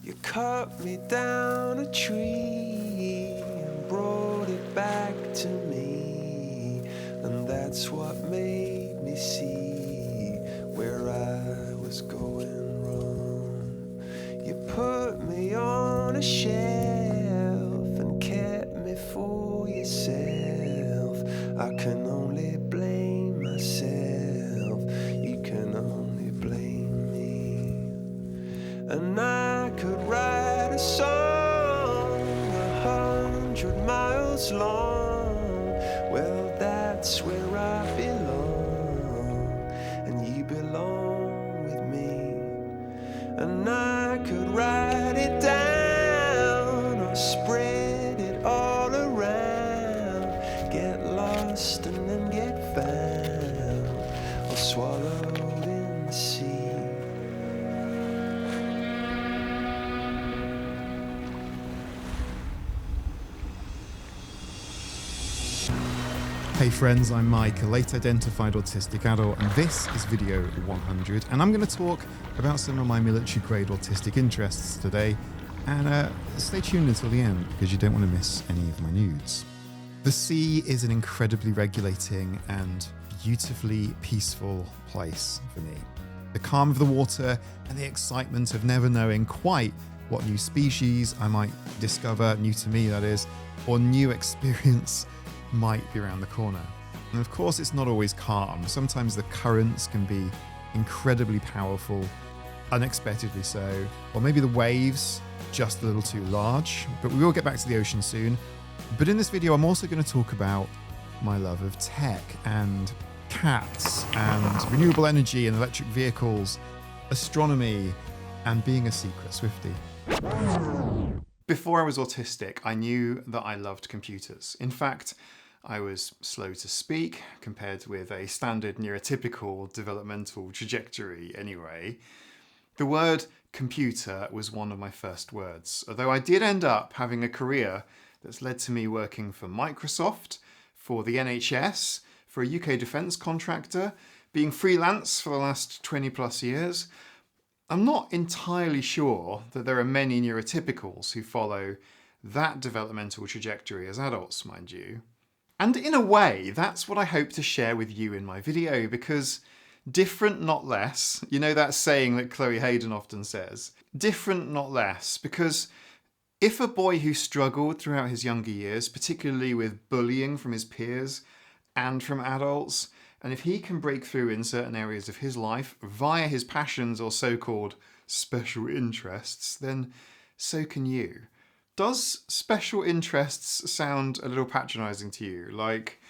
You cut me down a tree and brought it back to me, and that's what made me see where I was going wrong. You put me on a shelf and kept me for yourself. I can only blame myself, you can only blame me. And I could write a song 100 miles long. Well, that's where I belong, and you belong with me. And I could write it down or spread it all around, get lost and then get found, or swallowed in the sea. Hey friends, I'm Mike, a late identified autistic adult, and this is video 100, and I'm going to talk about some of my military grade autistic interests today, and stay tuned until the end because you don't want to miss any of my nudes. The sea is an incredibly regulating and beautifully peaceful place for me. The calm of the water and the excitement of never knowing quite what new species I might discover, new to me that is, or new experience might be around the corner. And of course it's not always calm. Sometimes the currents can be incredibly powerful, unexpectedly so, or maybe the waves just a little too large, but we will get back to the ocean soon. But in this video I'm also going to talk about my love of tech and cats and renewable energy and electric vehicles, astronomy, and being a secret swiftie. Before I was autistic, I knew that I loved computers. In fact, I was slow to speak compared with a standard neurotypical developmental trajectory anyway. The word computer was one of my first words, although I did end up having a career that's led to me working for Microsoft, for the NHS, for a UK defence contractor, being freelance for the last 20 plus years. I'm not entirely sure that there are many neurotypicals who follow that developmental trajectory as adults, mind you. And in a way, that's what I hope to share with you in my video, because different, not less, you know that saying that Chloe Hayden often says, different, not less, because if a boy who struggled throughout his younger years, particularly with bullying from his peers and from adults, and if he can break through in certain areas of his life via his passions or so-called special interests, then so can you. Does special interests sound a little patronising to you? Like,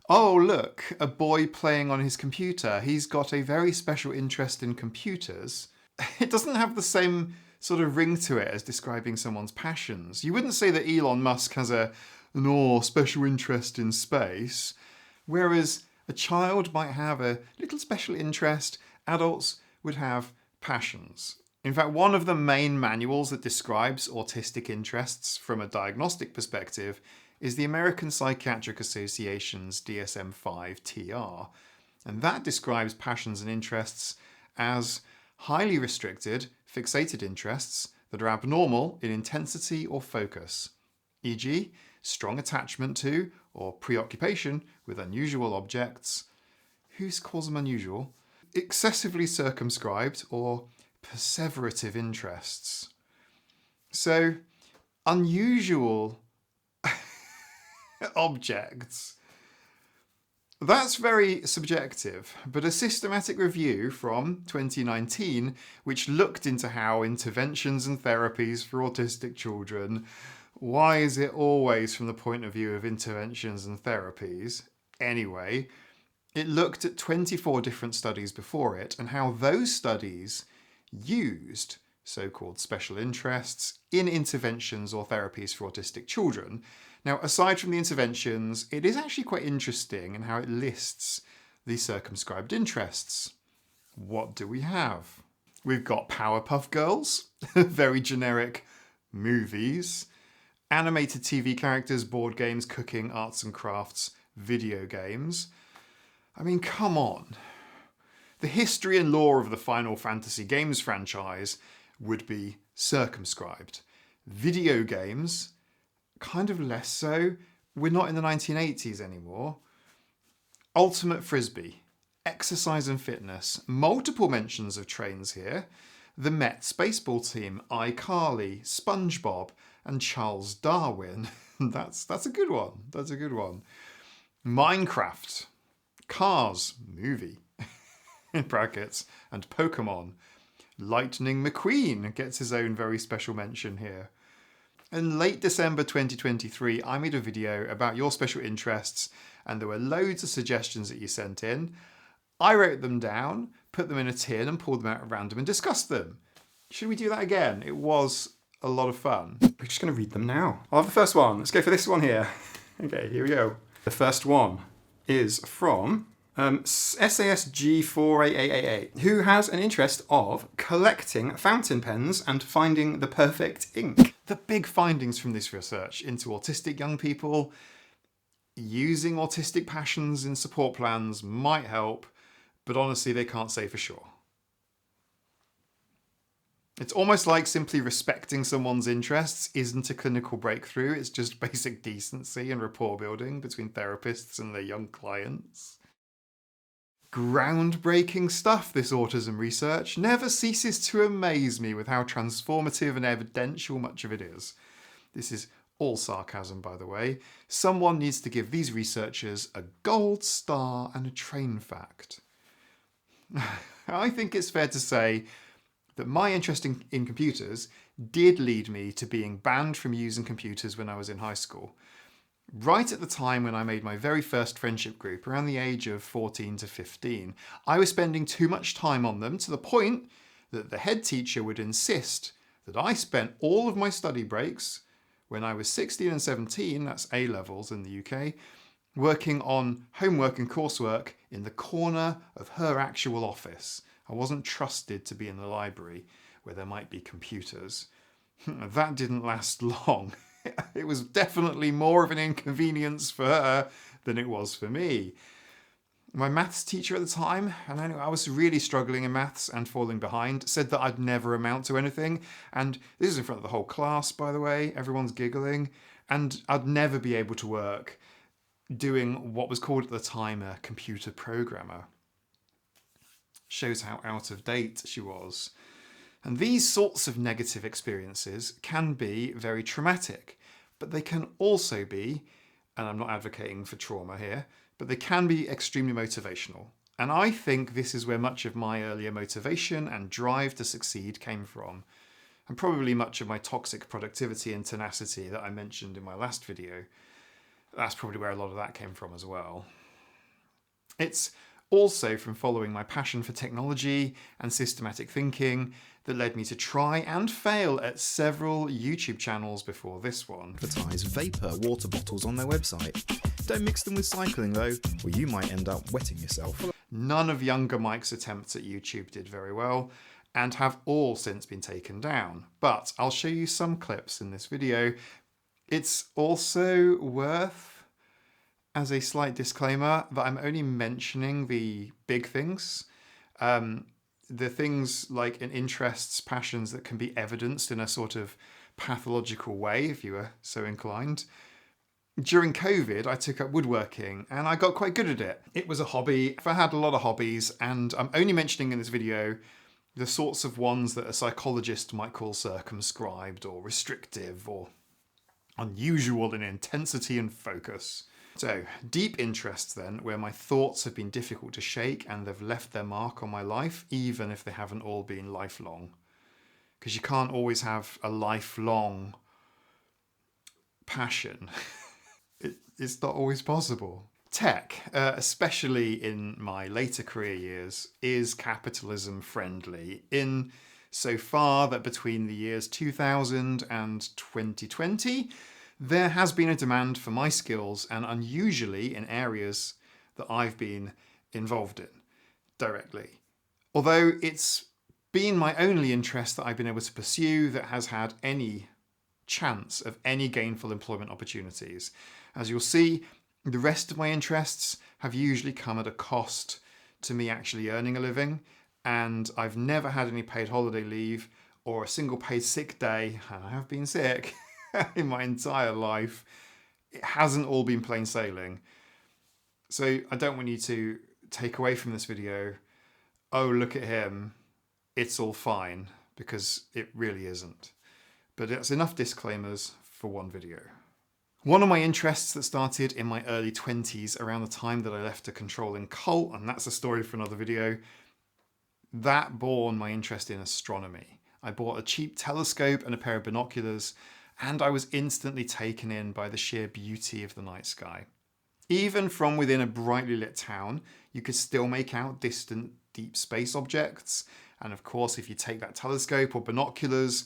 oh look, a boy playing on his computer, he's got a very special interest in computers. It doesn't have the same sort of ring to it as describing someone's passions. You wouldn't say that Elon Musk has an special interest in space, whereas a child might have a little special interest, adults would have passions. In fact, one of the main manuals that describes autistic interests from a diagnostic perspective is the American Psychiatric Association's DSM-5 TR, and that describes passions and interests as highly restricted, fixated interests that are abnormal in intensity or focus, e.g., strong attachment to or preoccupation with unusual objects. Who calls them unusual? Excessively circumscribed or perseverative interests. So, unusual objects. That's very subjective, but a systematic review from 2019, which looked into how interventions and therapies for autistic children, why is it always from the point of view of interventions and therapies? Anyway, it looked at 24 different studies before it and how those studies used so-called special interests in interventions or therapies for autistic children. Now, aside from the interventions, it is actually quite interesting in how it lists the circumscribed interests. What do we have? We've got Powerpuff Girls, very generic movies, animated TV characters, board games, cooking, arts and crafts, video games. I mean, come on. The history and lore of the Final Fantasy games franchise would be circumscribed. Video games, kind of less so. We're not in the 1980s anymore. Ultimate Frisbee, exercise and fitness, multiple mentions of trains here. The Mets baseball team, iCarly, SpongeBob, and Charles Darwin. That's a good one. That's a good one. Minecraft, Cars, movie, in brackets, and Pokemon. Lightning McQueen gets his own very special mention here. In late December 2023, I made a video about your special interests, and there were loads of suggestions that you sent in. I wrote them down, put them in a tin, and pulled them out at random and discussed them. Should we do that again? It was a lot of fun. We're just going to read them now. I'll have the first one. Let's go for this one here. Okay, here we go. The first one is from SASG48888, who has an interest of collecting fountain pens and finding the perfect ink. The big findings from this research into autistic young people: using autistic passions in support plans might help, but honestly, they can't say for sure. It's almost like simply respecting someone's interests isn't a clinical breakthrough, it's just basic decency and rapport building between therapists and their young clients. Groundbreaking stuff, this autism research. Never ceases to amaze me with how transformative and evidential much of it is. This is all sarcasm, by the way. Someone needs to give these researchers a gold star and a train fact. I think it's fair to say that my interest in computers did lead me to being banned from using computers when I was in high school. Right at the time when I made my very first friendship group, around the age of 14 to 15, I was spending too much time on them to the point that the head teacher would insist that I spent all of my study breaks when I was 16 and 17, that's A-levels in the UK, working on homework and coursework in the corner of her actual office. I wasn't trusted to be in the library where there might be computers. That didn't last long. It was definitely more of an inconvenience for her than it was for me. My maths teacher at the time, and I was really struggling in maths and falling behind, said that I'd never amount to anything. And this is in front of the whole class, by the way. Everyone's giggling. And I'd never be able to work doing what was called at the time a computer programmer. Shows how out of date she was. And these sorts of negative experiences can be very traumatic, but they can also be, and I'm not advocating for trauma here, but they can be extremely motivational. And I think this is where much of my earlier motivation and drive to succeed came from, and probably much of my toxic productivity and tenacity that I mentioned in my last video. That's probably where a lot of that came from as well. It's also from following my passion for technology and systematic thinking that led me to try and fail at several YouTube channels before this one. Advertise vapor water bottles on their website. Don't mix them with cycling though, or you might end up wetting yourself. None of younger Mike's attempts at YouTube did very well, and have all since been taken down. But I'll show you some clips in this video. It's also worth, as a slight disclaimer, that I'm only mentioning the big things. The things like in interests, passions that can be evidenced in a sort of pathological way, if you were so inclined. During COVID, I took up woodworking and I got quite good at it. It was a hobby. I had a lot of hobbies, and I'm only mentioning in this video the sorts of ones that a psychologist might call circumscribed or restrictive or unusual in intensity and focus. So, deep interests then, where my thoughts have been difficult to shake and they've left their mark on my life, even if they haven't all been lifelong. Because you can't always have a lifelong passion. It's not always possible. Tech, especially in my later career years, is capitalism friendly in so far that between the years 2000 and 2020, there has been a demand for my skills, and unusually in areas that I've been involved in directly. Although it's been my only interest that I've been able to pursue that has had any chance of any gainful employment opportunities. As you'll see, the rest of my interests have usually come at a cost to me actually earning a living, and I've never had any paid holiday leave or a single paid sick day, and I have been sick in my entire life, it hasn't all been plain sailing. So I don't want you to take away from this video, oh, look at him, it's all fine, because it really isn't. But it's enough disclaimers for one video. One of my interests that started in my early 20s around the time that I left a controlling cult, and that's a story for another video, that born my interest in astronomy. I bought a cheap telescope and a pair of binoculars, and I was instantly taken in by the sheer beauty of the night sky. Even from within a brightly lit town, you could still make out distant deep space objects. And of course, if you take that telescope or binoculars,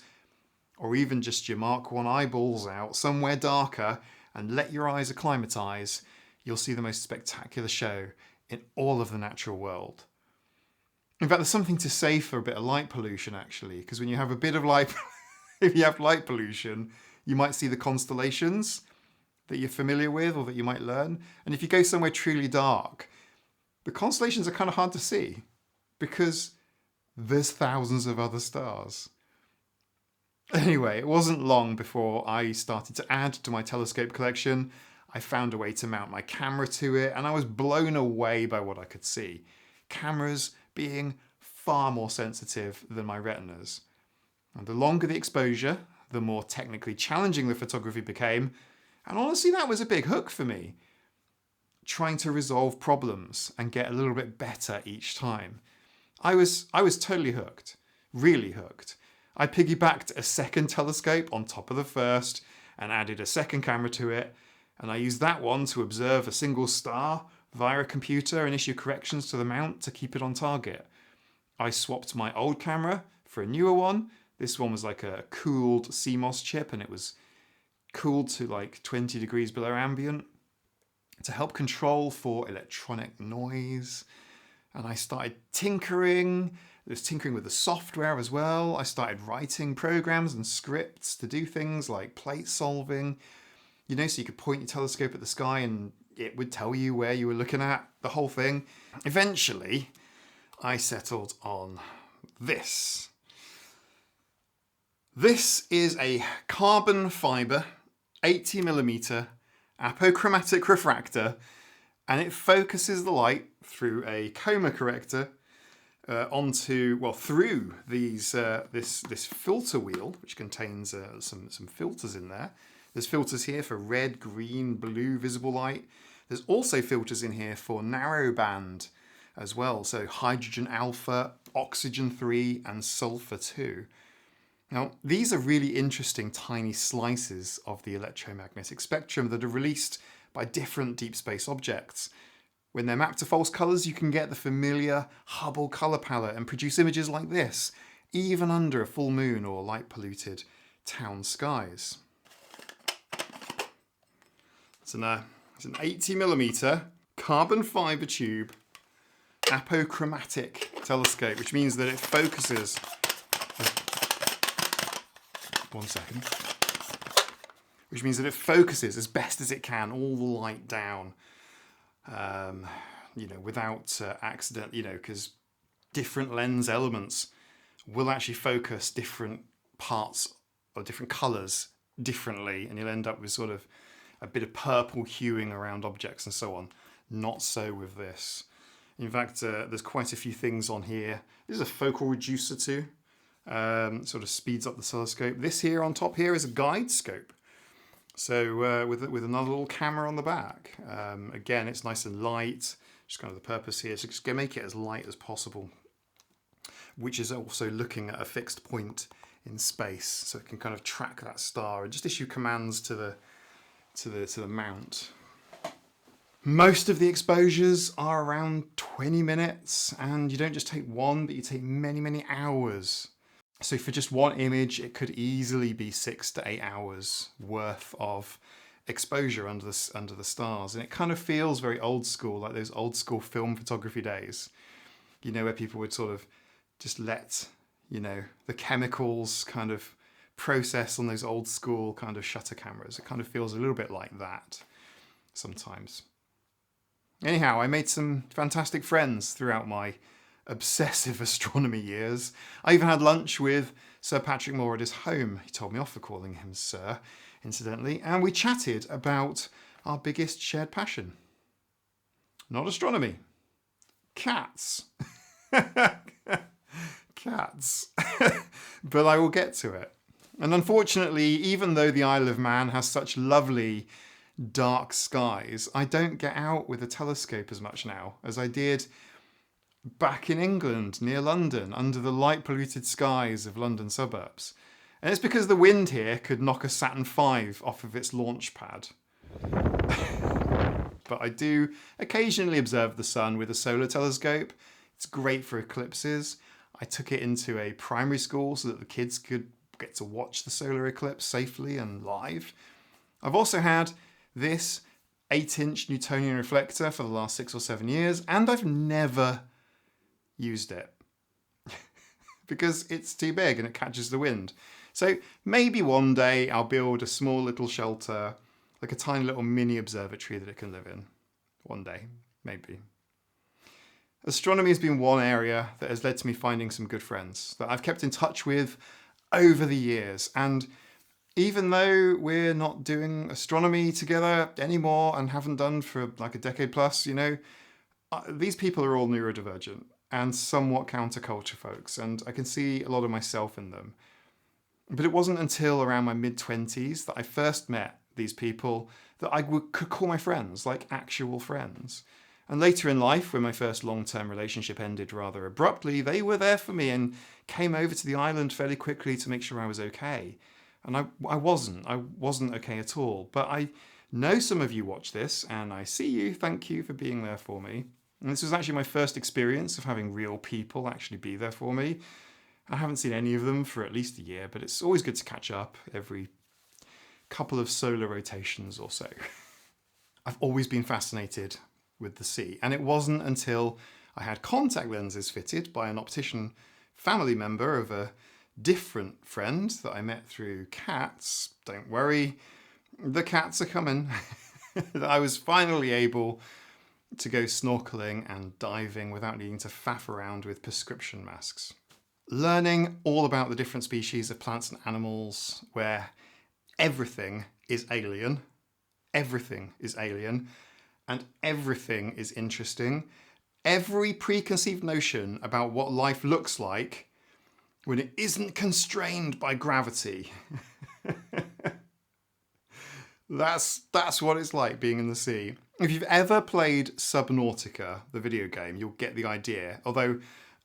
or even just your Mark I eyeballs out somewhere darker and let your eyes acclimatise, you'll see the most spectacular show in all of the natural world. In fact, there's something to say for a bit of light pollution, actually, because when you have a bit of light, if you have light pollution, you might see the constellations that you're familiar with or that you might learn. And if you go somewhere truly dark, the constellations are kind of hard to see because there's thousands of other stars. Anyway, it wasn't long before I started to add to my telescope collection. I found a way to mount my camera to it, and I was blown away by what I could see. Cameras being far more sensitive than my retinas. And the longer the exposure, the more technically challenging the photography became. And honestly, that was a big hook for me. Trying to resolve problems and get a little bit better each time. I was totally hooked, really hooked. I piggybacked a second telescope on top of the first and added a second camera to it. And I used that one to observe a single star via a computer and issue corrections to the mount to keep it on target. I swapped my old camera for a newer one. This one was like a cooled CMOS chip, and it was cooled to like 20 degrees below ambient to help control for electronic noise. And I started tinkering. There's tinkering with the software as well. I started writing programs and scripts to do things like plate solving. You know, so you could point your telescope at the sky and it would tell you where you were looking at, the whole thing. Eventually, I settled on this. This is a carbon fibre 80mm apochromatic refractor, and it focuses the light through a coma corrector through these this filter wheel, which contains some filters in there. There's filters here for red, green, blue visible light. There's also filters in here for narrowband as well, so hydrogen alpha, oxygen 3, and sulfur 2. Now, these are really interesting tiny slices of the electromagnetic spectrum that are released by different deep space objects. When they're mapped to false colours, you can get the familiar Hubble colour palette and produce images like this, even under a full moon or light-polluted town skies. It's an 80mm carbon fibre tube apochromatic telescope, which means that it focuses. One second. Which means that it focuses as best as it can all the light down, without accident, because different lens elements will actually focus different parts or different colours differently, and you'll end up with sort of a bit of purple hueing around objects and so on. Not so with this. In fact, there's quite a few things on here. This is a focal reducer too. Sort of speeds up the telescope. This here on top here is a guide scope. So with another little camera on the back. Again, it's nice and light. Just kind of the purpose here. So just make it as light as possible. Which is also looking at a fixed point in space. So it can kind of track that star and just issue commands to the mount. Most of the exposures are around 20 minutes, and you don't just take one, but you take many, many hours. So for just one image, it could easily be 6 to 8 hours worth of exposure under the stars. And it kind of feels very old school, like those old school film photography days, where people would sort of just let, the chemicals kind of process on those old school kind of shutter cameras. It kind of feels a little bit like that sometimes. Anyhow, I made some fantastic friends throughout my obsessive astronomy years. I even had lunch with Sir Patrick Moore at his home. He told me off for calling him Sir, incidentally, and we chatted about our biggest shared passion. Not astronomy. Cats. Cats. But I will get to it. And unfortunately, even though the Isle of Man has such lovely dark skies, I don't get out with a telescope as much now as I did back in England, near London, under the light polluted skies of London suburbs. And it's because the wind here could knock a Saturn V off of its launch pad. But I do occasionally observe the sun with a solar telescope. It's great for eclipses. I took it into a primary school so that the kids could get to watch the solar eclipse safely and live. I've also had this 8-inch Newtonian reflector for the last 6 or 7 years, and I've never used it because it's too big and it catches the wind. So maybe one day I'll build a small little shelter, like a tiny little mini observatory that it can live in. One day, maybe. Astronomy has been one area that has led to me finding some good friends that I've kept in touch with over the years. And even though we're not doing astronomy together anymore and haven't done for like a decade plus, these people are all neurodivergent and somewhat counterculture folks, and I can see a lot of myself in them. But it wasn't until around my mid-20s that I first met these people that I could call my friends, like actual friends. And later in life, when my first long-term relationship ended rather abruptly, they were there for me and came over to the island fairly quickly to make sure I was okay. And I wasn't okay at all. But I know some of you watch this, and I see you. Thank you for being there for me. And this was actually my first experience of having real people actually be there for me. I haven't seen any of them for at least a year, but it's always good to catch up every couple of solar rotations or so. I've always been fascinated with the sea, and it wasn't until I had contact lenses fitted by an optician family member of a different friend that I met through cats, don't worry, the cats are coming, that I was finally able to go snorkeling and diving without needing to faff around with prescription masks. Learning all about the different species of plants and animals where everything is alien, and everything is interesting. Every preconceived notion about what life looks like when it isn't constrained by gravity. That's what it's like being in the sea. If you've ever played Subnautica, the video game, you'll get the idea. Although,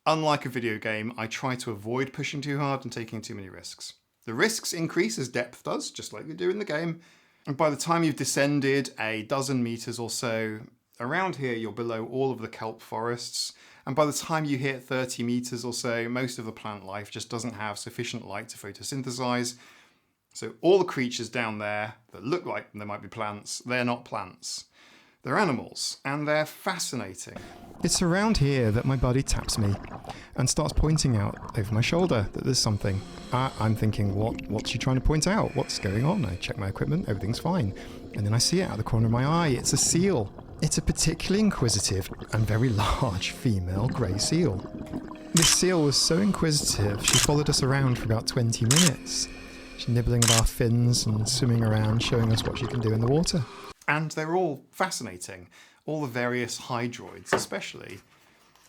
unlike a video game, I try to avoid pushing too hard and taking too many risks. The risks increase as depth does, just like you do in the game. And by the time you've descended a dozen meters or so, around here you're below all of the kelp forests. And by the time you hit 30 meters or so, most of the plant life just doesn't have sufficient light to photosynthesize. So all the creatures down there that look like they might be plants, they're not plants. They're animals, and they're fascinating. It's around here that my buddy taps me and starts pointing out over my shoulder that there's something. I'm thinking, what's she trying to point out? What's going on? I check my equipment, everything's fine. And then I see it out of the corner of my eye. It's a seal. It's a particularly inquisitive and very large female grey seal. This seal was so inquisitive, she followed us around for about 20 minutes. She's nibbling at our fins and swimming around, showing us what she can do in the water. And they're all fascinating, all the various hydroids especially.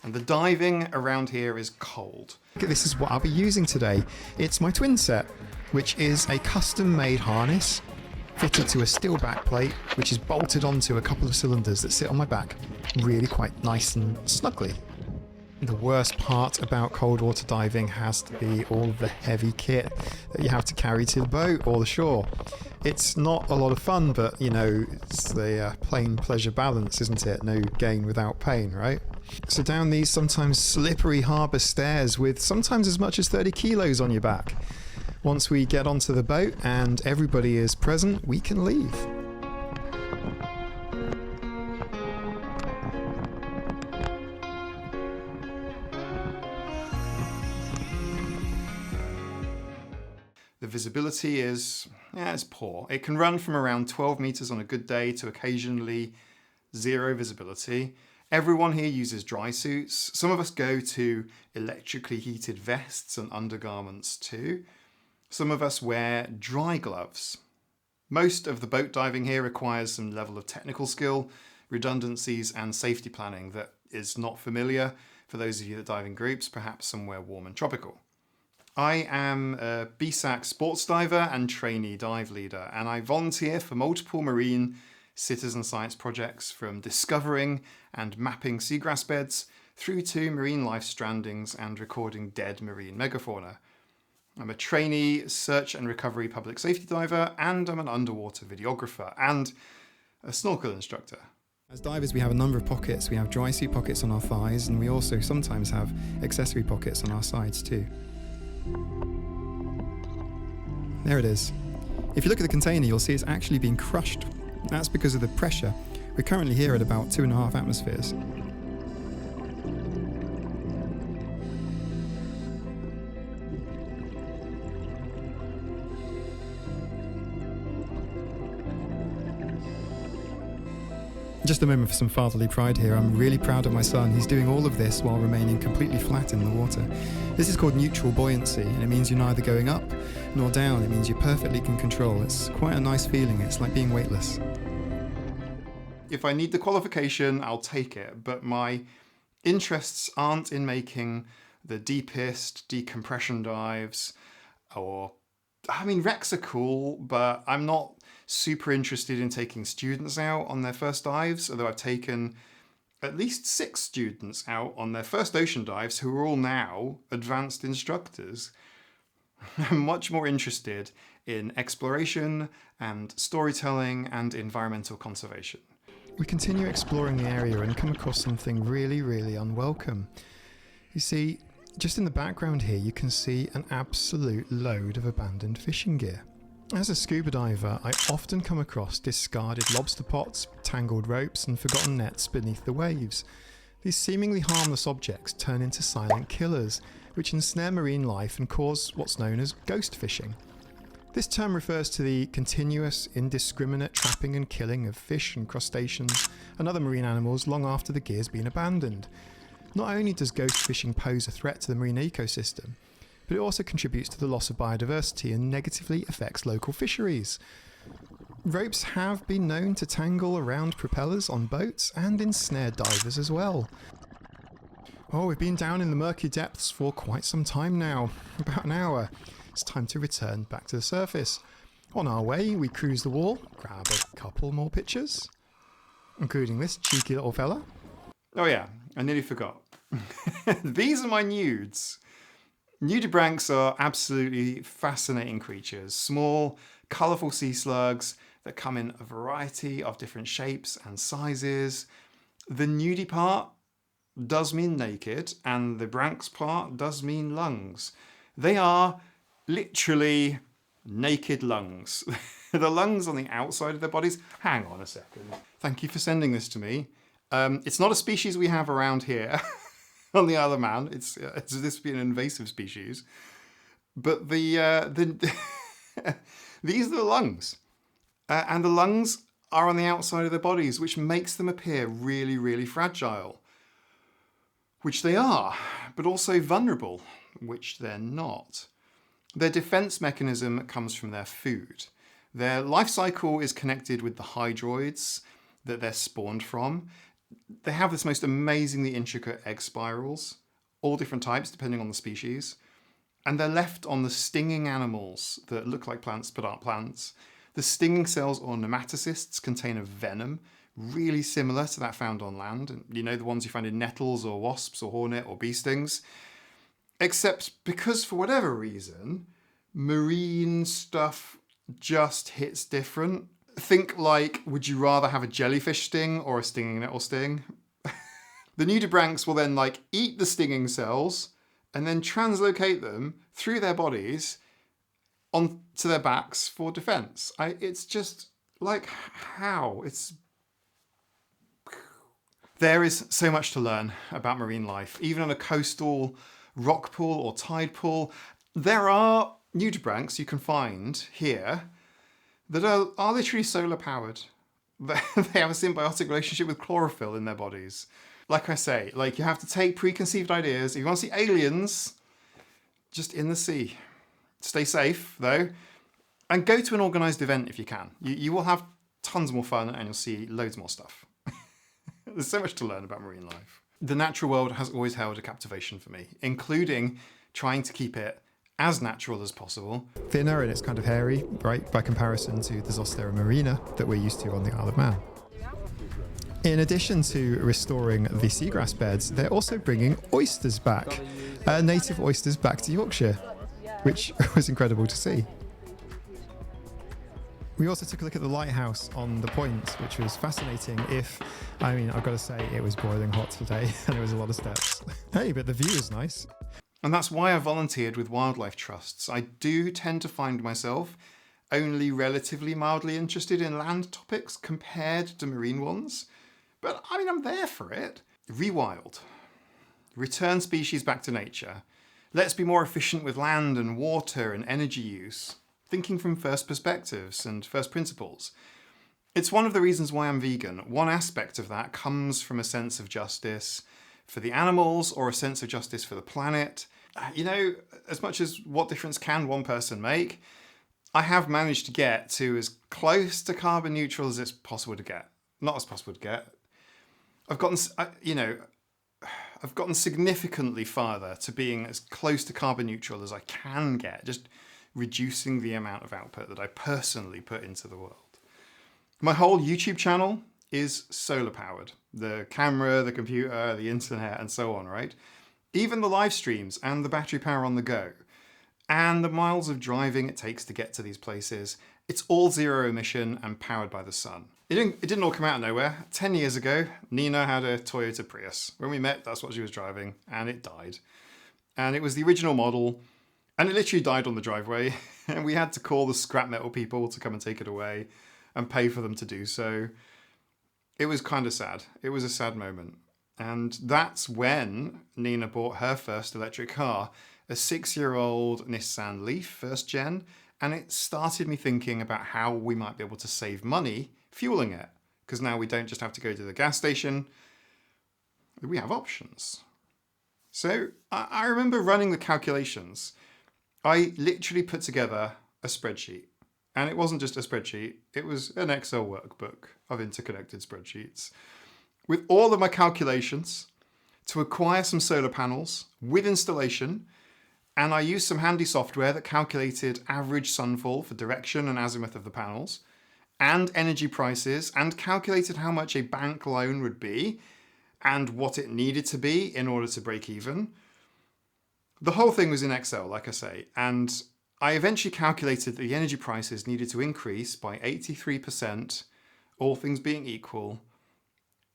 And the diving around here is cold. This is what I'll be using today. It's my twin set, which is a custom-made harness fitted to a steel back plate, which is bolted onto a couple of cylinders that sit on my back, really quite nice and snugly. The worst part about cold water diving has to be all of the heavy kit that you have to carry to the boat or the shore. It's not a lot of fun, but it's the plain pleasure balance, isn't it? No gain without pain, right? So down these sometimes slippery harbour stairs with sometimes as much as 30 kilos on your back. Once we get onto the boat and everybody is present, we can leave. The visibility is, it's poor. It can run from around 12 meters on a good day to occasionally zero visibility. Everyone here uses dry suits. Some of us go to electrically heated vests and undergarments too. Some of us wear dry gloves. Most of the boat diving here requires some level of technical skill, redundancies and safety planning that is not familiar for those of you that dive in groups, perhaps somewhere warm and tropical. I am a BSAC sports diver and trainee dive leader, and I volunteer for multiple marine citizen science projects, from discovering and mapping seagrass beds through to marine life strandings and recording dead marine megafauna. I'm a trainee search and recovery public safety diver, and I'm an underwater videographer and a snorkel instructor. As divers, we have a number of pockets. We have dry suit pockets on our thighs, and we also sometimes have accessory pockets on our sides too. There it is. If you look at the container, you'll see it's actually being crushed. That's because of the pressure. We're currently here at about 2.5 atmospheres. Just a moment for some fatherly pride here. I'm really proud of my son. He's doing all of this while remaining completely flat in the water. This is called neutral buoyancy, and it means you're neither going up nor down. It means you perfectly can control. It's quite a nice feeling. It's like being weightless. If I need the qualification, I'll take it, but my interests aren't in making the deepest decompression dives, or, I mean, wrecks are cool, but I'm not super interested in taking students out on their first dives, although I've taken at least 6 students out on their first ocean dives who are all now advanced instructors. I'm much more interested in exploration and storytelling and environmental conservation. We continue exploring the area and come across something really, really unwelcome. You see, just in the background here, you can see an absolute load of abandoned fishing gear. As a scuba diver, I often come across discarded lobster pots, tangled ropes and forgotten nets beneath the waves. These seemingly harmless objects turn into silent killers, which ensnare marine life and cause what's known as ghost fishing. This term refers to the continuous, indiscriminate trapping and killing of fish and crustaceans and other marine animals long after the gear's been abandoned. Not only does ghost fishing pose a threat to the marine ecosystem, but it also contributes to the loss of biodiversity and negatively affects local fisheries. Ropes have been known to tangle around propellers on boats and ensnare divers as well. Oh, we've been down in the murky depths for quite some time now, about an hour. It's time to return back to the surface. On our way, we cruise the wall, grab a couple more pictures, including this cheeky little fella. Oh yeah, I nearly forgot. These are my nudes. Nudibranchs are absolutely fascinating creatures. Small, colourful sea slugs that come in a variety of different shapes and sizes. The nudie part does mean naked, and the branchs part does mean lungs. They are literally naked lungs. The lungs on the outside of their bodies. Hang on a second. Thank you for sending this to me. It's not a species we have around here. On the Isle of Man, it's this would be an invasive species, but these are the lungs, and the lungs are on the outside of their bodies, which makes them appear really, really fragile, which they are, but also vulnerable, which they're not. Their defense mechanism comes from their food. Their life cycle is connected with the hydroids that they're spawned from. They have this most amazingly intricate egg spirals, all different types depending on the species, and they're left on the stinging animals that look like plants but aren't plants. The stinging cells, or nematocysts, contain a venom really similar to that found on land. And you know, the ones you find in nettles or wasps or hornet or bee stings. Except because for whatever reason, marine stuff just hits different. Think like, would you rather have a jellyfish sting or a stinging nettle sting? The nudibranchs will then eat the stinging cells and then translocate them through their bodies onto their backs for defense. It's just like, how? There is so much to learn about marine life. Even on a coastal rock pool or tide pool, there are nudibranchs you can find here that are literally solar powered. They have a symbiotic relationship with chlorophyll in their bodies. like I say, like you have to take preconceived ideas. If you want to see aliens, just in the sea. Stay safe though, and go to an organised event if you can. You will have tons more fun and you'll see loads more stuff. There's so much to learn about marine life. The natural world has always held a captivation for me, including trying to keep it as natural as possible. Thinner and it's kind of hairy, right, by comparison to the Zostera marina that we're used to on the Isle of Man. In addition to restoring the seagrass beds, they're also bringing oysters back, native oysters back to Yorkshire, which was incredible to see. We also took a look at the lighthouse on the point, which was fascinating. I've got to say, it was boiling hot today and there was a lot of steps. Hey, but the view is nice. And that's why I volunteered with wildlife trusts. I do tend to find myself only relatively mildly interested in land topics compared to marine ones. But I'm there for it. Rewild. Return species back to nature. Let's be more efficient with land and water and energy use. Thinking from first perspectives and first principles. It's one of the reasons why I'm vegan. One aspect of that comes from a sense of justice for the animals or a sense of justice for the planet. As much as what difference can one person make, I have managed to get to as close to carbon neutral as it's possible to get. Not as possible to get. I've gotten significantly farther to being as close to carbon neutral as I can get, just reducing the amount of output that I personally put into the world. My whole YouTube channel is solar powered. The camera, the computer, the internet, and so on, right? Even the live streams and the battery power on the go. And the miles of driving it takes to get to these places. It's all zero emission and powered by the sun. It didn't all come out of nowhere. 10 years ago, Nina had a Toyota Prius. When we met, that's what she was driving, and it died. And it was the original model, and it literally died on the driveway, and we had to call the scrap metal people to come and take it away and pay for them to do so. It was kind of sad. It was a sad moment. And that's when Nina bought her first electric car, a 6-year-old Nissan Leaf, first gen, and it started me thinking about how we might be able to save money fueling it. Because now we don't just have to go to the gas station, we have options. So I remember running the calculations. I literally put together a spreadsheet. And it wasn't just a spreadsheet, it was an Excel workbook of interconnected spreadsheets with all of my calculations to acquire some solar panels with installation. And I used some handy software that calculated average sunfall for direction and azimuth of the panels and energy prices, and calculated how much a bank loan would be and what it needed to be in order to break even. The whole thing was in Excel, like I say, and I eventually calculated that the energy prices needed to increase by 83%, all things being equal,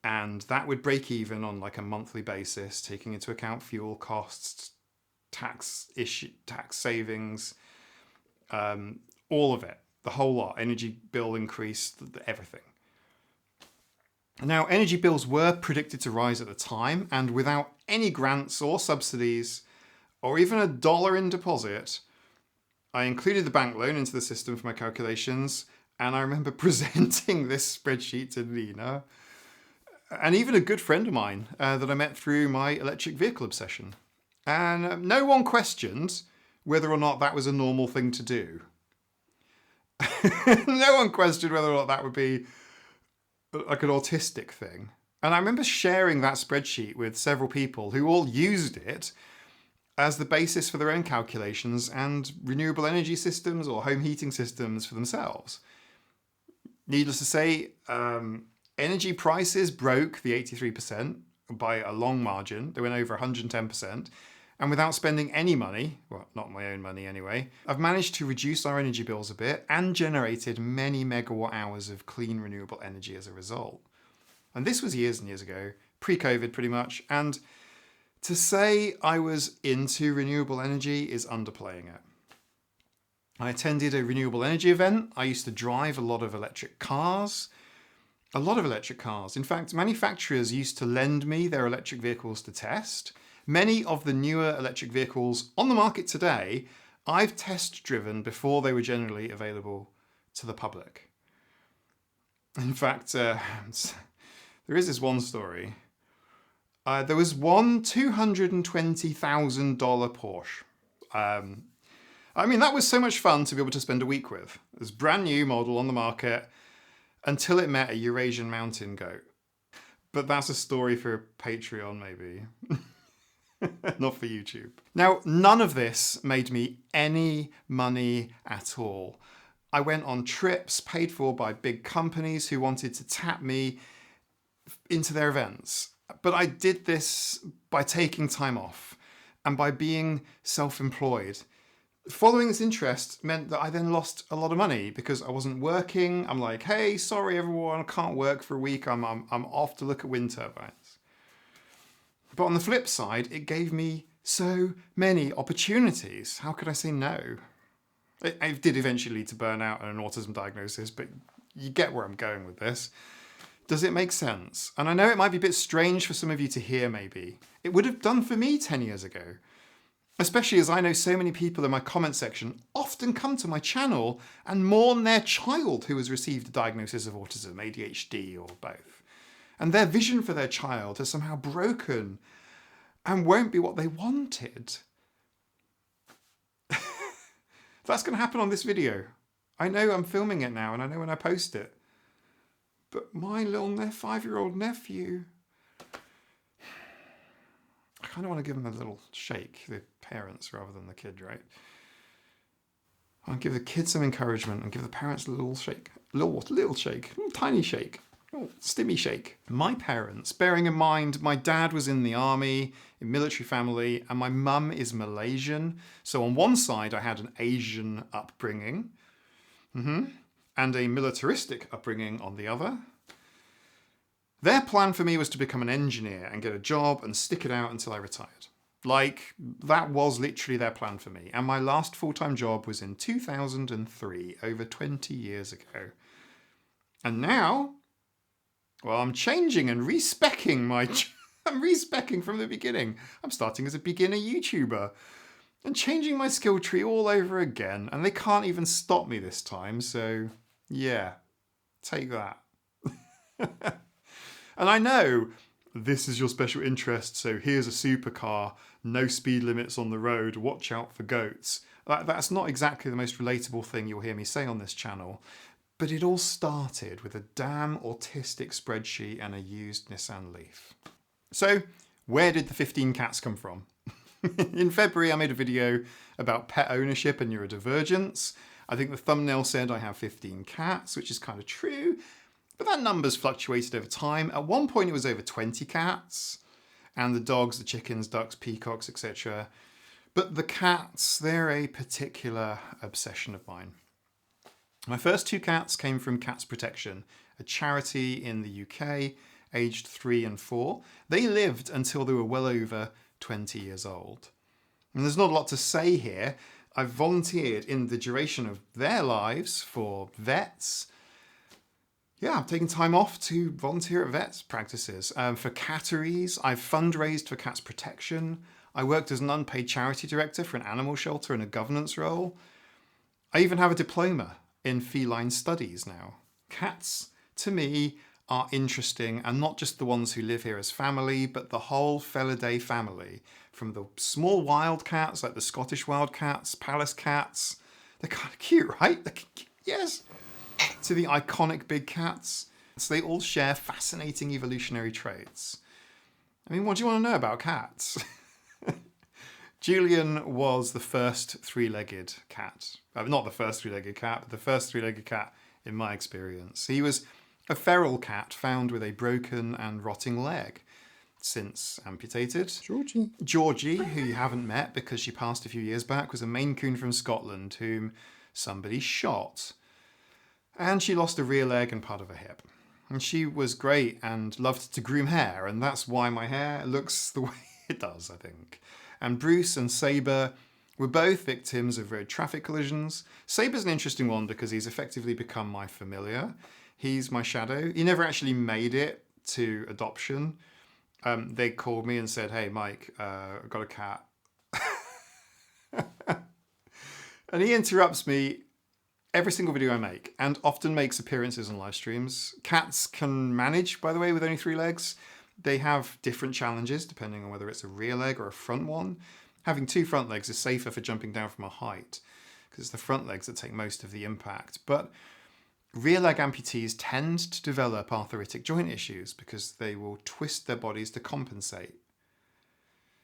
and that would break even on like a monthly basis, taking into account fuel costs, tax savings, all of it, the whole lot, energy bill increase, everything. Now, energy bills were predicted to rise at the time, and without any grants or subsidies, or even $1 in deposit, I included the bank loan into the system for my calculations, and I remember presenting this spreadsheet to Nina, and even a good friend of mine that I met through my electric vehicle obsession. And no one questioned whether or not that was a normal thing to do. No one questioned whether or not that would be like an autistic thing. And I remember sharing that spreadsheet with several people who all used it as the basis for their own calculations and renewable energy systems or home heating systems for themselves. Needless to say, energy prices broke the 83% by a long margin. They went over 110%. And without spending any money, well, not my own money anyway, I've managed to reduce our energy bills a bit and generated many megawatt hours of clean renewable energy as a result. And this was years and years ago, pre-COVID pretty much. And to say I was into renewable energy is underplaying it. I attended a renewable energy event. I used to drive a lot of electric cars. In fact, manufacturers used to lend me their electric vehicles to test. Many of the newer electric vehicles on the market today, I've test driven before they were generally available to the public. In fact, there is this one story. There was one $220,000 Porsche. I mean, that was so much fun to be able to spend a week with. It was a brand new model on the market until it met a Eurasian mountain goat. But that's a story for Patreon, maybe. Not for YouTube. Now, none of this made me any money at all. I went on trips paid for by big companies who wanted to tap me into their events. But I did this by taking time off and by being self-employed. Following this interest meant that I then lost a lot of money because I wasn't working. I'm like, hey, sorry everyone, I can't work for a week. I'm off to look at wind turbines. But on the flip side, it gave me so many opportunities. How could I say no? It did eventually lead to burnout and an autism diagnosis, but you get where I'm going with this. Does it make sense? And I know it might be a bit strange for some of you to hear, maybe. It would have done for me 10 years ago. Especially as I know so many people in my comment section often come to my channel and mourn their child who has received a diagnosis of autism, ADHD, or both. And their vision for their child has somehow broken and won't be what they wanted. That's going to happen on this video. I know I'm filming it now and I know when I post it. But my little 5-year-old nephew, I kind of want to give him a little shake, the parents rather than the kid, right? I'll give the kid some encouragement and give the parents a little shake. Little shake, little tiny shake, little stimmy shake. My parents, bearing in mind my dad was in the army, in military family, and my mum is Malaysian. So on one side I had an Asian upbringing, and a militaristic upbringing on the other. Their plan for me was to become an engineer and get a job and stick it out until I retired. Like, that was literally their plan for me. And my last full-time job was in 2003, over 20 years ago. And now, well, I'm changing and respecking I'm respecking from the beginning. I'm starting as a beginner YouTuber and changing my skill tree all over again. And they can't even stop me this time. So, yeah, take that. And I know this is your special interest, so here's a supercar, no speed limits on the road, watch out for goats. That's not exactly the most relatable thing you'll hear me say on this channel, but it all started with a damn autistic spreadsheet and a used Nissan Leaf. So, where did the 15 cats come from? In February, I made a video about pet ownership and neurodivergence. I think the thumbnail said I have 15 cats, which is kind of true. But that number's fluctuated over time. At one point it was over 20 cats, and the dogs, the chickens, ducks, peacocks, etc. But the cats, they're a particular obsession of mine. My first 2 cats came from Cats Protection, a charity in the UK, aged 3 and 4. They lived until they were well over 20 years old. And there's not a lot to say here. I've volunteered in the duration of their lives for vets. Yeah, I'm taking time off to volunteer at vets practices. For catteries, I've fundraised for Cats Protection. I worked as an unpaid charity director for an animal shelter in a governance role. I even have a diploma in feline studies now. Cats, to me, are interesting, and not just the ones who live here as family, but the whole Felidae family. From the small wild cats, like the Scottish wild cats, palace cats. They're kind of cute, right? Yes. To the iconic big cats. So they all share fascinating evolutionary traits. I mean, what do you want to know about cats? Julian was the first 3-legged cat. Not the first 3-legged cat, but the first 3-legged cat in my experience. He was a feral cat found with a broken and rotting leg, since amputated. Georgie, who you haven't met because she passed a few years back, was a Maine Coon from Scotland whom somebody shot. And she lost a rear leg and part of her hip. And she was great and loved to groom hair, and that's why my hair looks the way it does, I think. And Bruce and Sabre were both victims of road traffic collisions. Sabre's an interesting one because he's effectively become my familiar. He's my shadow. He never actually made it to adoption. They called me and said, hey, Mike, I've got a cat. And he interrupts me every single video I make, and often makes appearances on live streams. Cats can manage, by the way, with only 3 legs. They have different challenges depending on whether it's a rear leg or a front one. Having two front legs is safer for jumping down from a height because it's the front legs that take most of the impact. But rear leg amputees tend to develop arthritic joint issues because they will twist their bodies to compensate.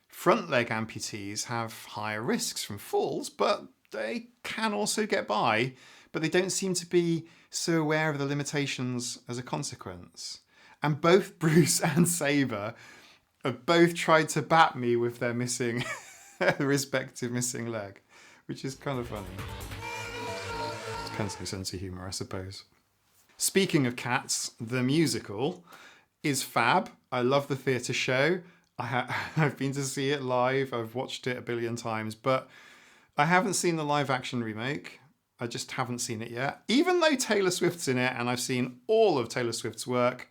Front leg amputees have higher risks from falls, but they can also get by, but they don't seem to be so aware of the limitations as a consequence. And both Bruce and Sabre have both tried to bat me with their missing, respective missing leg, which is kind of funny. Depends on your sense of humour, I suppose. Speaking of Cats, the musical is fab. I love the theatre show. I've been to see it live. I've watched it a billion times, but I haven't seen the live action remake. I just haven't seen it yet. Even though Taylor Swift's in it and I've seen all of Taylor Swift's work,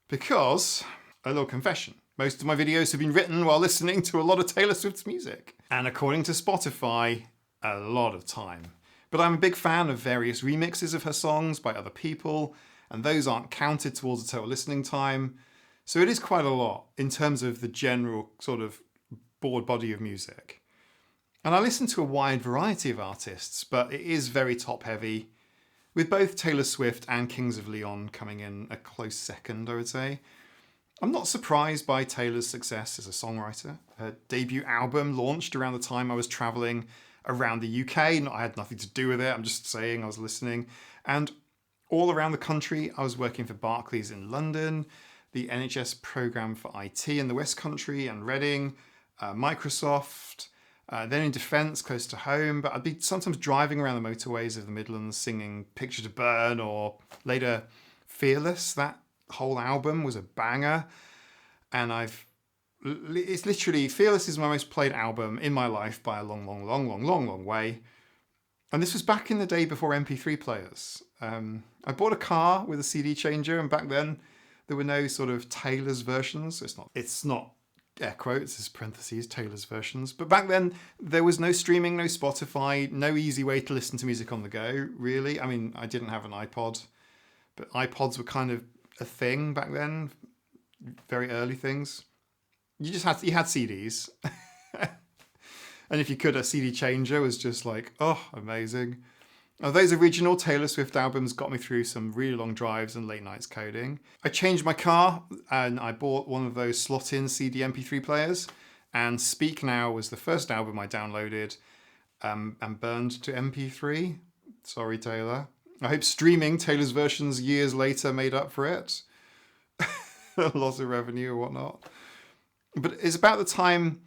because, a little confession, most of my videos have been written while listening to a lot of Taylor Swift's music. And according to Spotify, a lot of time. But I'm a big fan of various remixes of her songs by other people, and those aren't counted towards the total listening time. So it is quite a lot in terms of the general sort of broad body of music. And I listen to a wide variety of artists, but it is very top heavy, with both Taylor Swift and Kings of Leon coming in a close second, I would say. I'm not surprised by Taylor's success as a songwriter. Her debut album launched around the time I was travelling around the UK. I had nothing to do with it, I'm just saying I was listening. And all around the country, I was working for Barclays in London, the NHS programme for IT in the West Country and Reading, Microsoft, then in defence close to home, but I'd be sometimes driving around the motorways of the Midlands singing Picture to Burn or later Fearless. That whole album was a banger, and it's literally, Fearless is my most played album in my life by a long way. And this was back in the day before MP3 players. I bought a car with a CD changer, and back then there were no sort of Taylor's versions. It's not air quotes, as parentheses, Taylor's versions. But back then, there was no streaming, no Spotify, no easy way to listen to music on the go, really. I mean, I didn't have an iPod, but iPods were kind of a thing back then, very early things. You had CDs. And if you could, a CD changer was just like, oh, amazing. Now, those original Taylor Swift albums got me through some really long drives and late nights coding. I changed my car and I bought one of those slot-in CD MP3 players, and Speak Now was the first album I downloaded and burned to MP3. Sorry, Taylor. I hope streaming Taylor's versions years later made up for it. Loss of revenue or whatnot. But it's about the time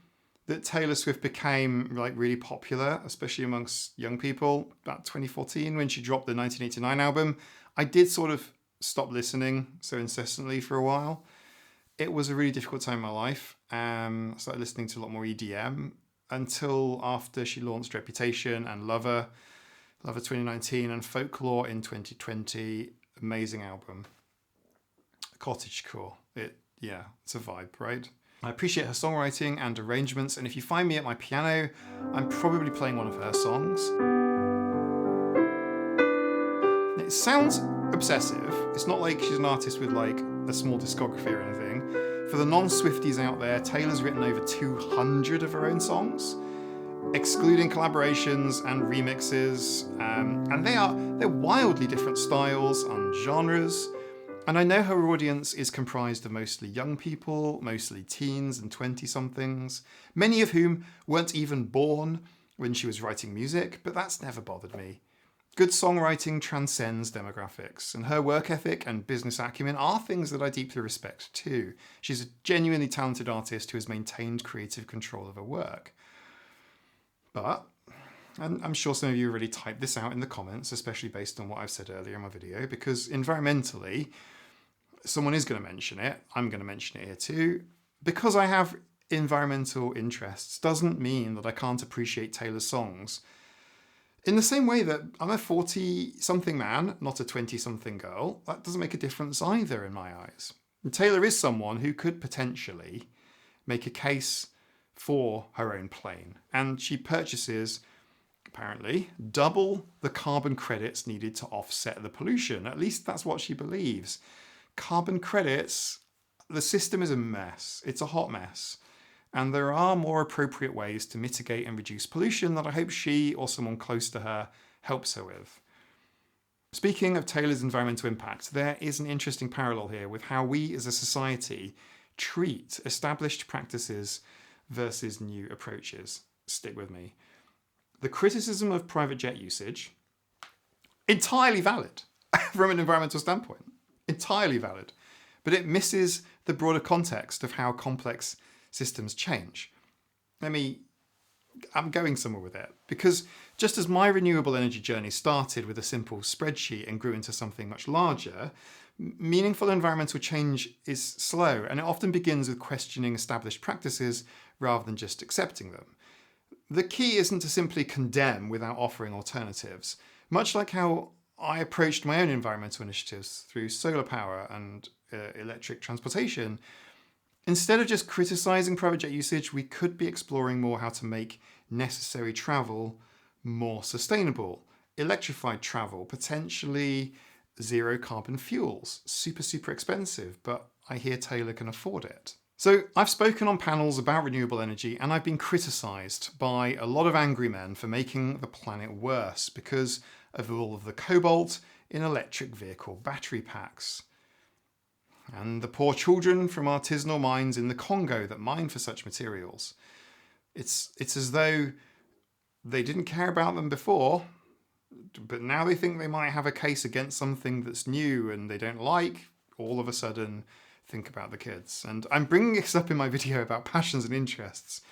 that Taylor Swift became like really popular, especially amongst young people, about 2014 when she dropped the 1989 album. I did sort of stop listening so incessantly for a while. It was a really difficult time in my life. I started listening to a lot more EDM until after she launched Reputation and Lover 2019 and Folklore in 2020. Amazing album. Cottagecore. It's a vibe, right? I appreciate her songwriting and arrangements, and if you find me at my piano, I'm probably playing one of her songs. It sounds obsessive. It's not like she's an artist with like a small discography or anything. For the non-Swifties out there, Taylor's written over 200 of her own songs, excluding collaborations and remixes, and they're wildly different styles and genres. And I know her audience is comprised of mostly young people, mostly teens and 20-somethings, many of whom weren't even born when she was writing music, but that's never bothered me. Good songwriting transcends demographics, and her work ethic and business acumen are things that I deeply respect too. She's a genuinely talented artist who has maintained creative control of her work. But, and I'm sure some of you already typed this out in the comments, especially based on what I've said earlier in my video, because environmentally, someone is going to mention it. I'm going to mention it here too. Because I have environmental interests doesn't mean that I can't appreciate Taylor's songs. In the same way that I'm a 40-something man, not a 20-something girl, that doesn't make a difference either in my eyes. And Taylor is someone who could potentially make a case for her own plane. And she purchases, apparently, double the carbon credits needed to offset the pollution. At least that's what she believes. Carbon credits the system is a mess. It's a hot mess. And there are more appropriate ways to mitigate and reduce pollution that I hope she or someone close to her helps her with. Speaking of Taylor's environmental impact, there is an interesting parallel here with how we as a society treat established practices versus new approaches. Stick with me. The criticism of private jet usage, entirely valid from an environmental standpoint, entirely valid, but it misses the broader context of how complex systems change. I'm going somewhere with it, because just as my renewable energy journey started with a simple spreadsheet and grew into something much larger, meaningful environmental change is slow, and it often begins with questioning established practices rather than just accepting them. The key isn't to simply condemn without offering alternatives, much like how I approached my own environmental initiatives through solar power and electric transportation. Instead of just criticising private jet usage, we could be exploring more how to make necessary travel more sustainable. Electrified travel, potentially zero carbon fuels. Super expensive, but I hear Taylor can afford it. So I've spoken on panels about renewable energy, and I've been criticised by a lot of angry men for making the planet worse because of all of the cobalt in electric vehicle battery packs. And the poor children from artisanal mines in the Congo that mine for such materials. It's as though they didn't care about them before, but now they think they might have a case against something that's new and they don't like, all of a sudden think about the kids. And I'm bringing this up in my video about passions and interests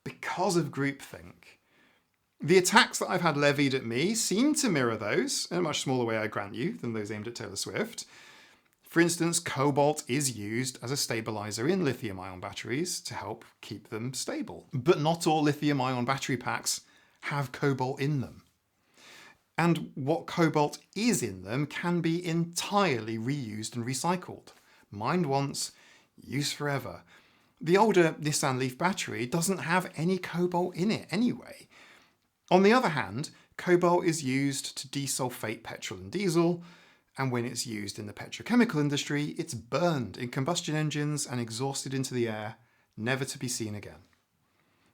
because of groupthink. The attacks that I've had levied at me seem to mirror those, in a much smaller way, I grant you, than those aimed at Taylor Swift. For instance, cobalt is used as a stabilizer in lithium-ion batteries to help keep them stable. But not all lithium-ion battery packs have cobalt in them. And what cobalt is in them can be entirely reused and recycled. Mined once, used forever. The older Nissan Leaf battery doesn't have any cobalt in it anyway. On the other hand, cobalt is used to desulfate petrol and diesel, and when it's used in the petrochemical industry, it's burned in combustion engines and exhausted into the air, never to be seen again.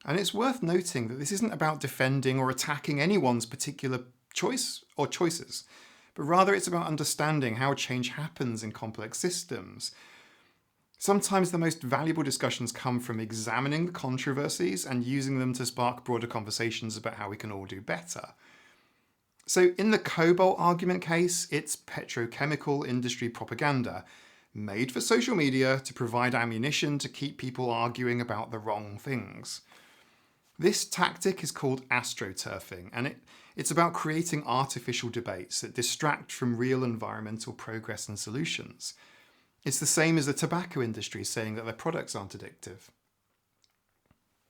And it's worth noting that this isn't about defending or attacking anyone's particular choice or choices, but rather it's about understanding how change happens in complex systems. Sometimes the most valuable discussions come from examining the controversies and using them to spark broader conversations about how we can all do better. So in the cobalt argument case, it's petrochemical industry propaganda, made for social media to provide ammunition to keep people arguing about the wrong things. This tactic is called astroturfing, and it's about creating artificial debates that distract from real environmental progress and solutions. It's the same as the tobacco industry saying that their products aren't addictive.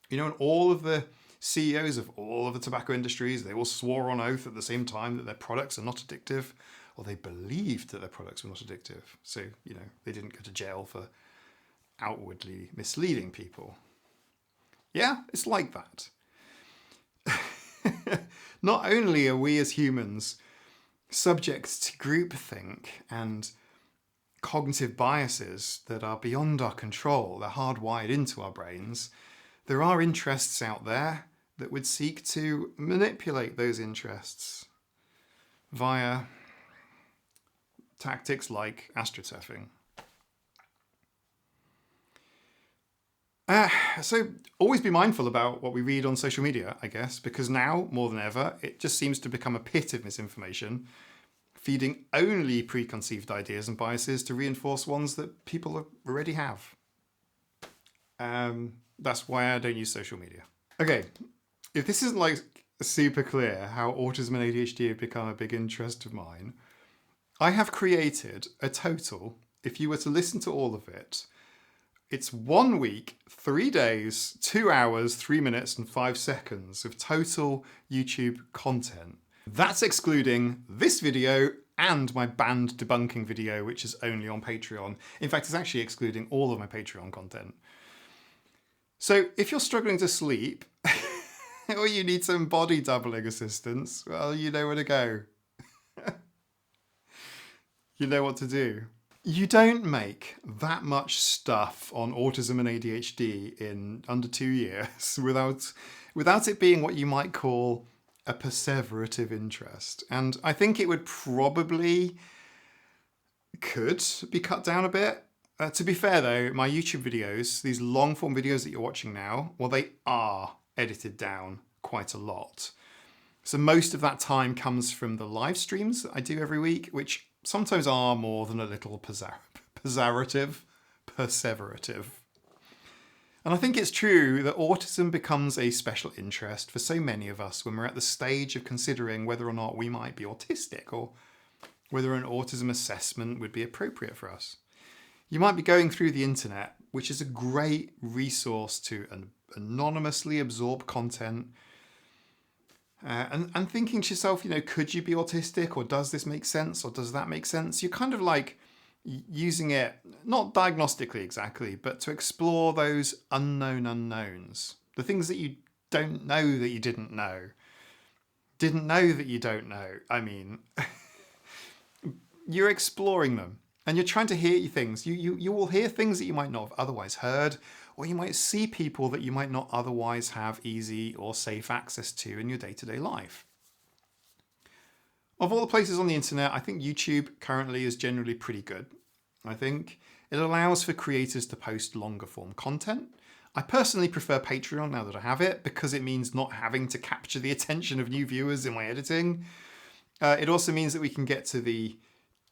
You know, and all of the CEOs of all of the tobacco industries, they all swore on oath at the same time that their products are not addictive, or they believed that their products were not addictive. So, you know, they didn't go to jail for outwardly misleading people. Yeah, it's like that. Not only are we as humans subject to groupthink and cognitive biases that are beyond our control, they're hardwired into our brains, there are interests out there that would seek to manipulate those interests via tactics like astroturfing. So always be mindful about what we read on social media, I guess, because now, more than ever, it just seems to become a pit of misinformation, feeding only preconceived ideas and biases to reinforce ones that people already have. That's why I don't use social media. Okay, if this isn't like super clear how autism and ADHD have become a big interest of mine, I have created a total, if you were to listen to all of it, it's 1 week, 3 days, 2 hours, 3 minutes and 5 seconds of total YouTube content. That's excluding this video and my banned debunking video, which is only on Patreon. In fact, it's actually excluding all of my Patreon content. So if you're struggling to sleep, or you need some body doubling assistance, well, you know where to go. You know what to do. You don't make that much stuff on autism and ADHD in under 2 years without it being what you might call a perseverative interest. And I think it would probably could be cut down a bit. To be fair though, my YouTube videos, these long form videos that you're watching now, well, they are edited down quite a lot. So most of that time comes from the live streams that I do every week, which sometimes are more than a little perseverative. And I think it's true that autism becomes a special interest for so many of us when we're at the stage of considering whether or not we might be autistic or whether an autism assessment would be appropriate for us. You might be going through the internet, which is a great resource to anonymously absorb content, and thinking to yourself, could you be autistic, or does this make sense, or does that make sense? You're kind of like using it, not diagnostically exactly, but to explore those unknown unknowns. The things that you don't know that you didn't know. Didn't know that you don't know. I mean, you're exploring them. And you're trying to hear things. You will hear things that you might not have otherwise heard, or you might see people that you might not otherwise have easy or safe access to in your day-to-day life. Of all the places on the internet, I think YouTube currently is generally pretty good. I think it allows for creators to post longer form content. I personally prefer Patreon now that I have it, because it means not having to capture the attention of new viewers in my editing. It also means that we can get to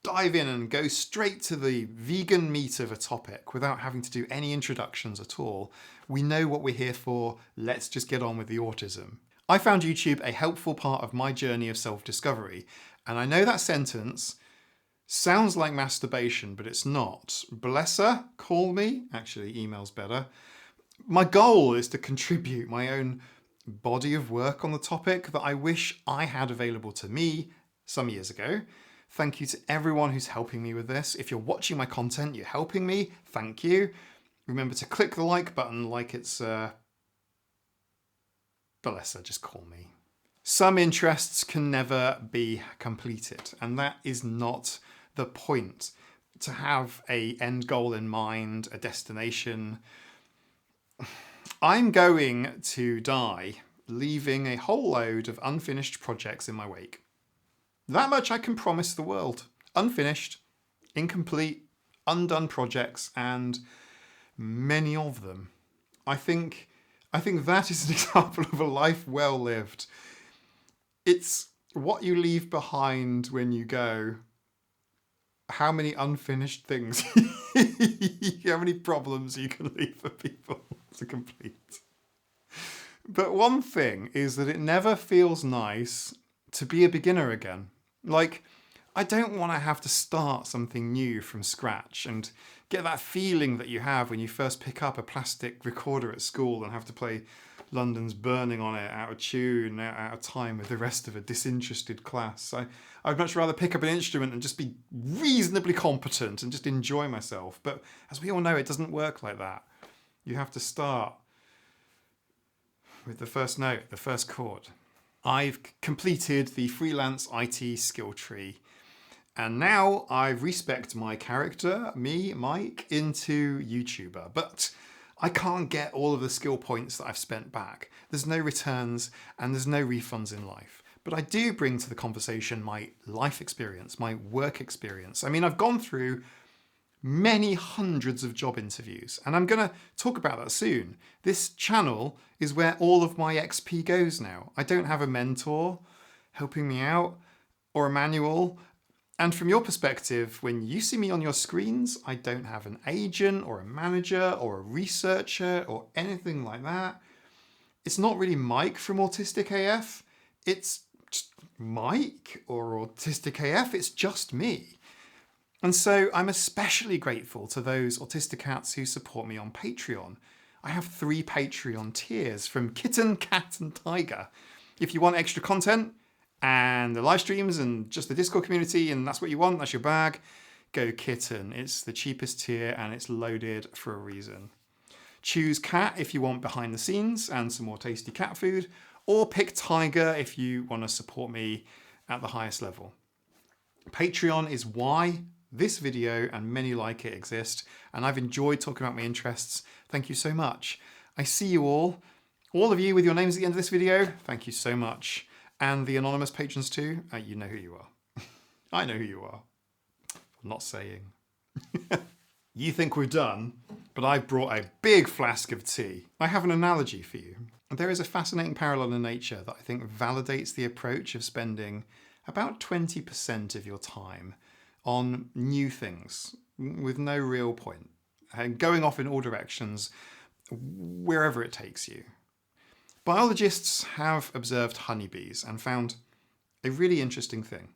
dive in and go straight to the vegan meat of a topic without having to do any introductions at all. We know what we're here for. Let's just get on with the autism. I found YouTube a helpful part of my journey of self-discovery. And I know that sentence sounds like masturbation, but it's not. Bless her, call me. Actually, email's better. My goal is to contribute my own body of work on the topic that I wish I had available to me some years ago. Thank you to everyone who's helping me with this. If you're watching my content, you're helping me. Thank you. Remember to click the like button like it's... Bless her, just call me. Some interests can never be completed, and that is not the point. To have an end goal in mind, a destination. I'm going to die leaving a whole load of unfinished projects in my wake. That much I can promise the world. Unfinished, incomplete, undone projects, and many of them. I think that is an example of a life well lived. It's what you leave behind when you go. How many unfinished things, how many problems you can leave for people to complete. But one thing is that it never feels nice to be a beginner again. Like, I don't want to have to start something new from scratch and get that feeling that you have when you first pick up a plastic recorder at school and have to play London's Burning on it out of tune, out of time with the rest of a disinterested class. I'd much rather pick up an instrument and just be reasonably competent and just enjoy myself. But as we all know, it doesn't work like that. You have to start with the first note, the first chord. I've completed the freelance IT skill tree, and now I've respec'd my character, me, Mike, into YouTuber. But I can't get all of the skill points that I've spent back. There's no returns and there's no refunds in life. But I do bring to the conversation my life experience, my work experience. I mean, I've gone through many hundreds of job interviews, and I'm going to talk about that soon. This channel is where all of my XP goes now. I don't have a mentor helping me out or a manual. And from your perspective, when you see me on your screens, I don't have an agent or a manager or a researcher or anything like that. It's not really Mike from Autistic AF. It's just Mike or Autistic AF. It's just me. And so I'm especially grateful to those Autistic cats who support me on Patreon. I have 3 Patreon tiers from Kitten, Cat and Tiger. If you want extra content and the live streams and just the Discord community and that's what you want, that's your bag, go Kitten. It's the cheapest tier and it's loaded for a reason. Choose Cat if you want behind the scenes and some more tasty cat food, or pick Tiger if you want to support me at the highest level. Patreon is why This video and many like it exist, and I've enjoyed talking about my interests. Thank you so much. I see you all of you with your names at the end of this video, thank you so much. And the anonymous patrons too, you know who you are. I know who you are. I'm not saying. You think we're done, but I've brought a big flask of tea. I have an analogy for you. There is a fascinating parallel in nature that I think validates the approach of spending about 20% of your time on new things with no real point, and going off in all directions wherever it takes you. Biologists have observed honeybees and found a really interesting thing.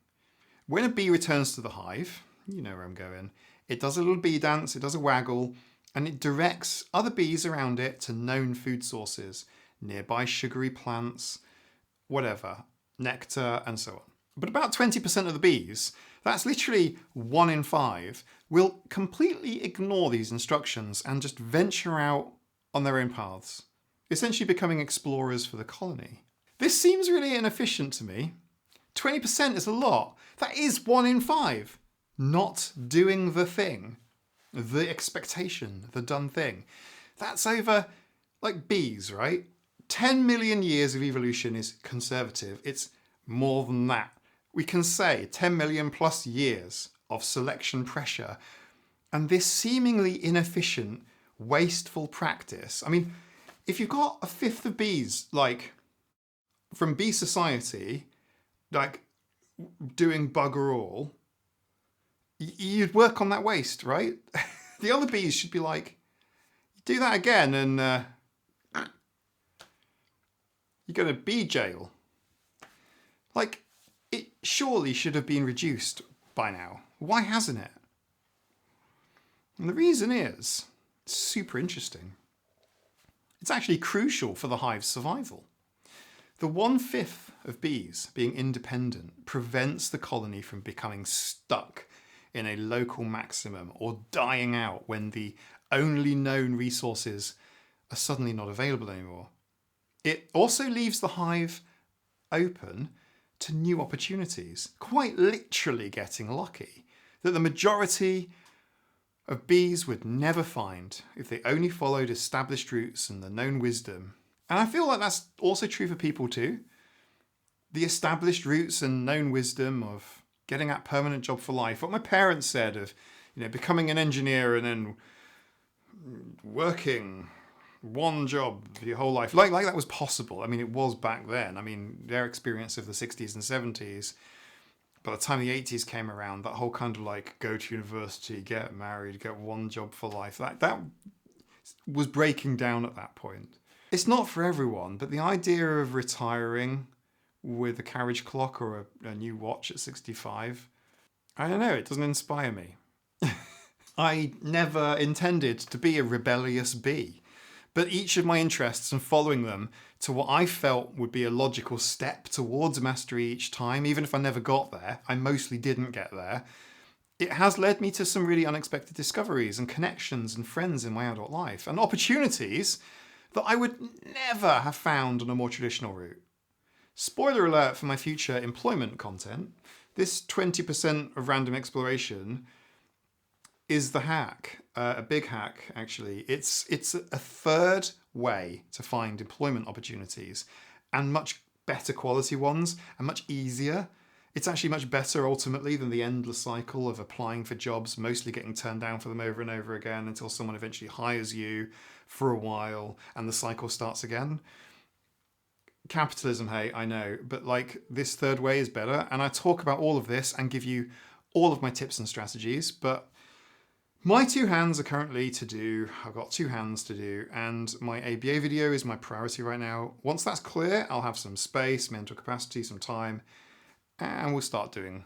When a bee returns to the hive, you know where I'm going, it does a little bee dance, it does a waggle, and it directs other bees around it to known food sources, nearby sugary plants, whatever, nectar, and so on. But about 20% of the bees, that's literally 1 in 5, will completely ignore these instructions and just venture out on their own paths, essentially becoming explorers for the colony. This seems really inefficient to me. 20% is a lot. That is 1 in 5 not doing the thing, the expectation, the done thing. That's over, like bees, right? 10 million years of evolution is conservative. It's more than that. We can say 10 million plus years of selection pressure, and this seemingly inefficient, wasteful practice. I mean, if you've got a fifth of bees, like from bee society, like doing bugger all, you'd work on that waste, right? The other bees should be like, do that again and you go to bee jail. Like, it surely should have been reduced by now. Why hasn't it? And the reason is, it's super interesting. It's actually crucial for the hive's survival. The 1/5 of bees being independent prevents the colony from becoming stuck in a local maximum or dying out when the only known resources are suddenly not available anymore. It also leaves the hive open to new opportunities, quite literally getting lucky, that the majority of bees would never find if they only followed established routes and the known wisdom. And I feel like that's also true for people too. The established routes and known wisdom of getting that permanent job for life. What my parents said of, becoming an engineer and then working one job for your whole life. Like that was possible. I mean, it was back then. I mean, their experience of the 60s and 70s, by the time the 80s came around, that whole kind of like go to university, get married, get one job for life, that was breaking down at that point. It's not for everyone, but the idea of retiring with a carriage clock or a new watch at 65, I don't know, it doesn't inspire me. I never intended to be a rebellious bee, but each of my interests and following them to what I felt would be a logical step towards mastery each time, even if I never got there, I mostly didn't get there, it has led me to some really unexpected discoveries and connections and friends in my adult life, and opportunities that I would never have found on a more traditional route. Spoiler alert for my future employment content, this 20% of random exploration is the hack, a big hack actually. It's a third way to find employment opportunities, and much better quality ones and much easier. It's actually much better ultimately than the endless cycle of applying for jobs, mostly getting turned down for them over and over again until someone eventually hires you for a while and the cycle starts again. Capitalism, hey, I know, but like this third way is better, and I talk about all of this and give you all of my tips and strategies, but my 2 hands are currently to do, I've got 2 hands to do, and my ABA video is my priority right now. Once that's clear, I'll have some space, mental capacity, some time, and we'll start doing,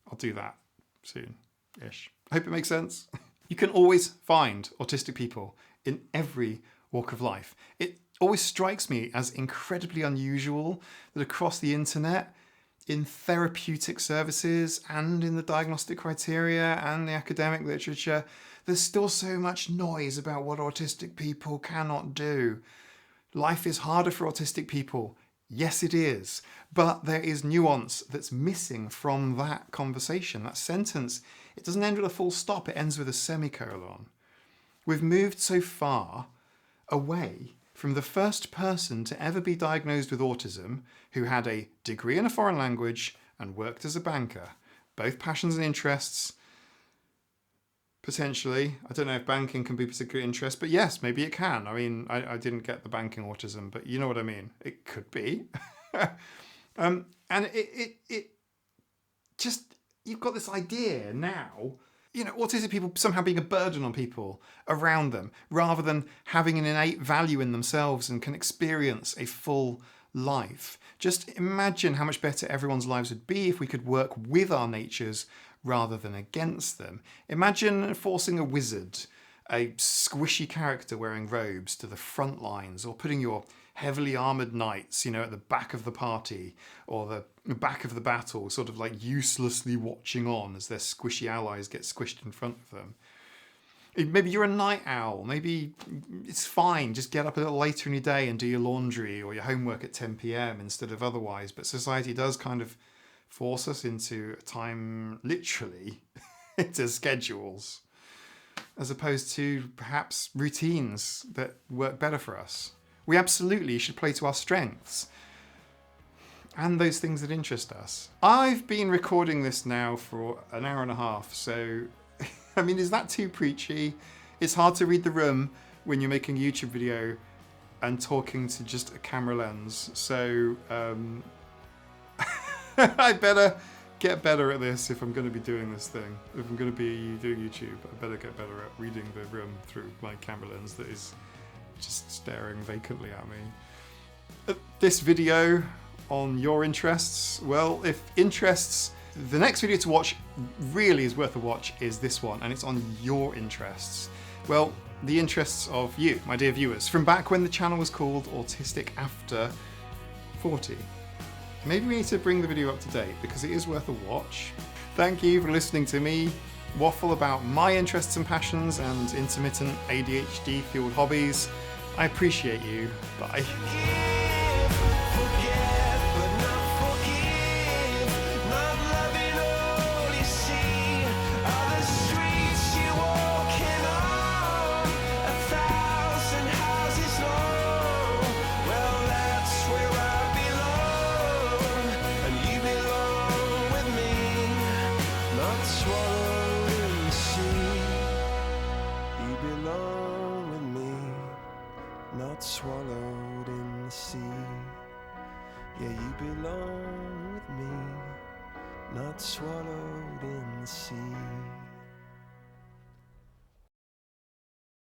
I'll do that soon-ish. I hope it makes sense. You can always find autistic people in every walk of life. It always strikes me as incredibly unusual that across the internet, in therapeutic services and in the diagnostic criteria and the academic literature, there's still so much noise about what autistic people cannot do. Life is harder for autistic people Yes, it is. But there is nuance that's missing from that conversation. That sentence, it doesn't end with a full stop, it ends with a semicolon. We've moved so far away from the first person to ever be diagnosed with autism who had a degree in a foreign language and worked as a banker. Both passions and interests, potentially. I don't know if banking can be particular interest, but yes, maybe it can. I mean, I didn't get the banking autism, but you know what I mean. It could be. And it just, you've got this idea now, you know, autistic people somehow being a burden on people around them rather than having an innate value in themselves and can experience a full life. Just imagine how much better everyone's lives would be if we could work with our natures rather than against them. Imagine forcing a wizard, a squishy character wearing robes, to the front lines, or putting your heavily armoured knights, you know, at the back of the party or the back of the battle, sort of like uselessly watching on as their squishy allies get squished in front of them. Maybe you're a night owl. Maybe it's fine. Just get up a little later in your day and do your laundry or your homework at 10 p.m. instead of otherwise. But society does kind of force us into time, literally, into schedules, as opposed to perhaps routines that work better for us. We absolutely should play to our strengths and those things that interest us. I've been recording this now for an hour and a half, so I mean, is that too preachy? It's hard to read the room when you're making a YouTube video and talking to just a camera lens. So I better get better at this if I'm going to be doing this thing. If I'm going to be doing YouTube, I better get better at reading the room through my camera lens that is just staring vacantly at me. This video on your interests, well, if interests, the next video to watch really is worth a watch is this one, and it's on your interests. Well, the interests of you, my dear viewers, from back when the channel was called Autistic After 40. Maybe we need to bring the video up to date because it is worth a watch. Thank you for listening to me waffle about my interests and passions and intermittent ADHD fueled hobbies. I appreciate you. Bye. Not swallowed in the sea. Yeah, you belong with me, not swallowed in the sea.